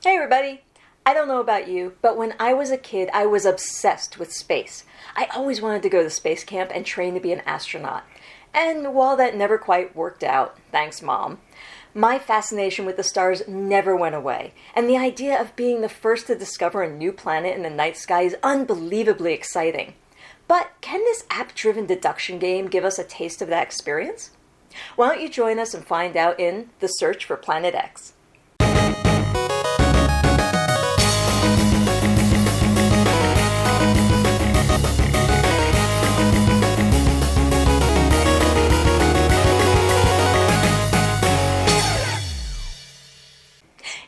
Hey everybody! I don't know about you, but when I was a kid, I was obsessed with space. I always wanted to go to space camp and train to be an astronaut. And while that never quite worked out, thanks Mom, my fascination with the stars never went away, and the idea of being the first to discover a new planet in the night sky is unbelievably exciting. But can this app-driven deduction game give us a taste of that experience? Why don't you join us and find out in The Search for Planet X?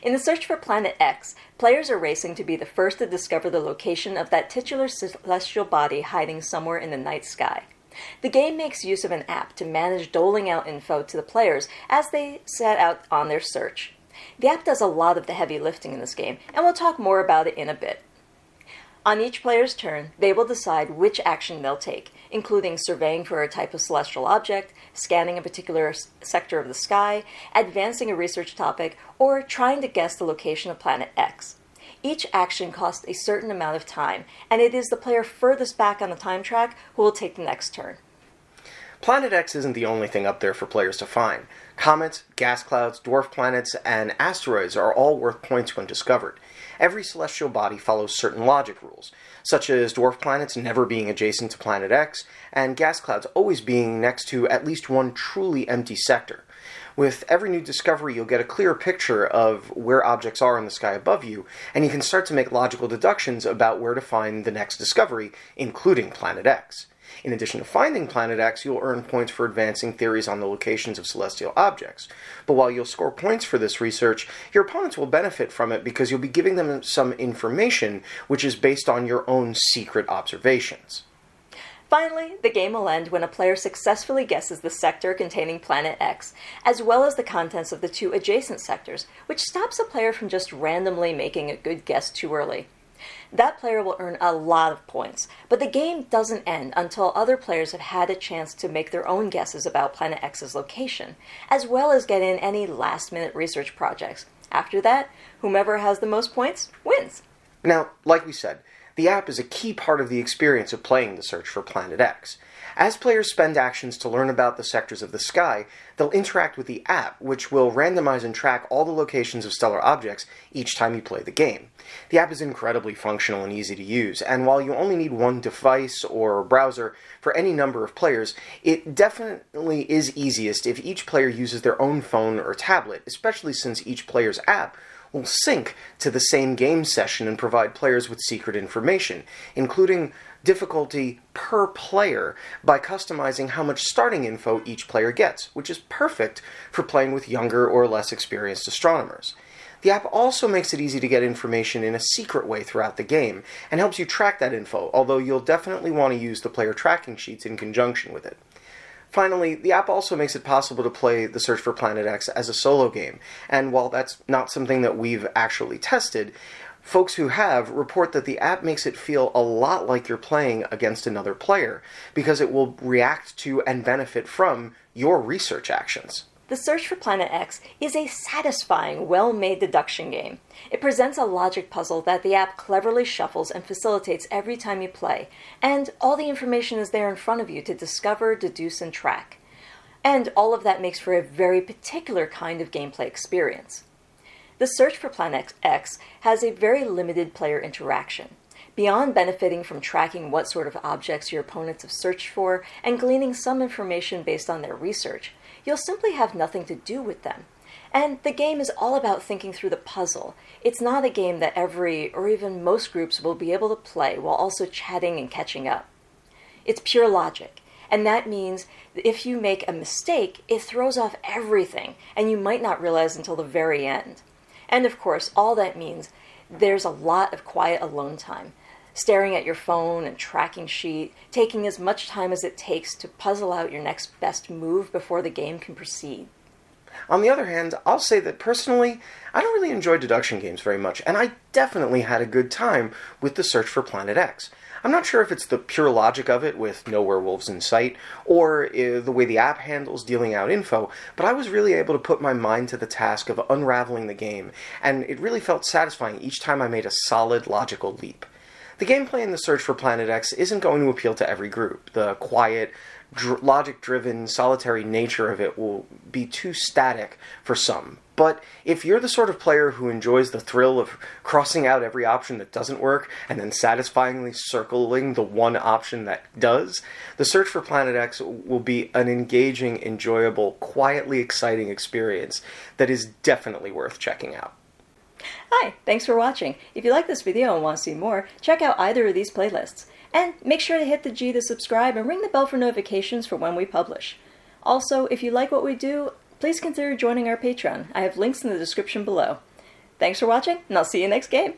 In the search for Planet X, players are racing to be the first to discover the location of that titular celestial body hiding somewhere in the night sky. The game makes use of an app to manage doling out info to the players as they set out on their search. The app does a lot of the heavy lifting in this game, and we'll talk more about it in a bit. On each player's turn, they will decide which action they'll take, including surveying for a type of celestial object, scanning a particular sector of the sky, advancing a research topic, or trying to guess the location of Planet X. Each action costs a certain amount of time, and it is the player furthest back on the time track who will take the next turn. Planet X isn't the only thing up there for players to find. Comets, gas clouds, dwarf planets, and asteroids are all worth points when discovered. Every celestial body follows certain logic rules, such as dwarf planets never being adjacent to Planet X, and gas clouds always being next to at least one truly empty sector. With every new discovery, you'll get a clearer picture of where objects are in the sky above you, and you can start to make logical deductions about where to find the next discovery, including Planet X. In addition to finding Planet X, you'll earn points for advancing theories on the locations of celestial objects. But while you'll score points for this research, your opponents will benefit from it because you'll be giving them some information which is based on your own secret observations. Finally, the game will end when a player successfully guesses the sector containing Planet X, as well as the contents of the two adjacent sectors, which stops a player from just randomly making a good guess too early. That player will earn a lot of points, but the game doesn't end until other players have had a chance to make their own guesses about Planet X's location, as well as get in any last-minute research projects. After that, whomever has the most points wins. Now, like we said, the app is a key part of the experience of playing the search for Planet X. As players spend actions to learn about the sectors of the sky, they'll interact with the app, which will randomize and track all the locations of stellar objects each time you play the game. The app is incredibly functional and easy to use, and while you only need one device or browser for any number of players, it definitely is easiest if each player uses their own phone or tablet, especially since each player's app will sync to the same game session and provide players with secret information, including difficulty per player by customizing how much starting info each player gets, which is perfect for playing with younger or less experienced astronomers. The app also makes it easy to get information in a secret way throughout the game, and helps you track that info, although you'll definitely want to use the player tracking sheets in conjunction with it. Finally, the app also makes it possible to play the Search for Planet X as a solo game, and while that's not something that we've actually tested, folks who have report that the app makes it feel a lot like you're playing against another player, because it will react to and benefit from your research actions. The Search for Planet X is a satisfying, well-made deduction game. It presents a logic puzzle that the app cleverly shuffles and facilitates every time you play, and all the information is there in front of you to discover, deduce, and track. And all of that makes for a very particular kind of gameplay experience. The Search for Planet X has a very limited player interaction. Beyond benefiting from tracking what sort of objects your opponents have searched for and gleaning some information based on their research, you'll simply have nothing to do with them. And the game is all about thinking through the puzzle. It's not a game that every, or even most groups will be able to play while also chatting and catching up. It's pure logic, and that means that if you make a mistake, it throws off everything, and you might not realize until the very end. And of course, all that means there's a lot of quiet alone time, staring at your phone and tracking sheet, taking as much time as it takes to puzzle out your next best move before the game can proceed. On the other hand, I'll say that personally, I don't really enjoy deduction games very much, and I definitely had a good time with the Search for Planet X. I'm not sure if it's the pure logic of it with no werewolves in sight, or the way the app handles dealing out info, but I was really able to put my mind to the task of unraveling the game, and it really felt satisfying each time I made a solid, logical leap. The gameplay in the search for Planet X isn't going to appeal to every group. The quiet, logic-driven, solitary nature of it will be too static for some. But if you're the sort of player who enjoys the thrill of crossing out every option that doesn't work and then satisfyingly circling the one option that does, the search for Planet X will be an engaging, enjoyable, quietly exciting experience that is definitely worth checking out. Hi, thanks for watching. If you like this video and want to see more, check out either of these playlists. And make sure to hit the G to subscribe and ring the bell for notifications for when we publish. Also, if you like what we do, please consider joining our Patreon. I have links in the description below. Thanks for watching, and I'll see you next game.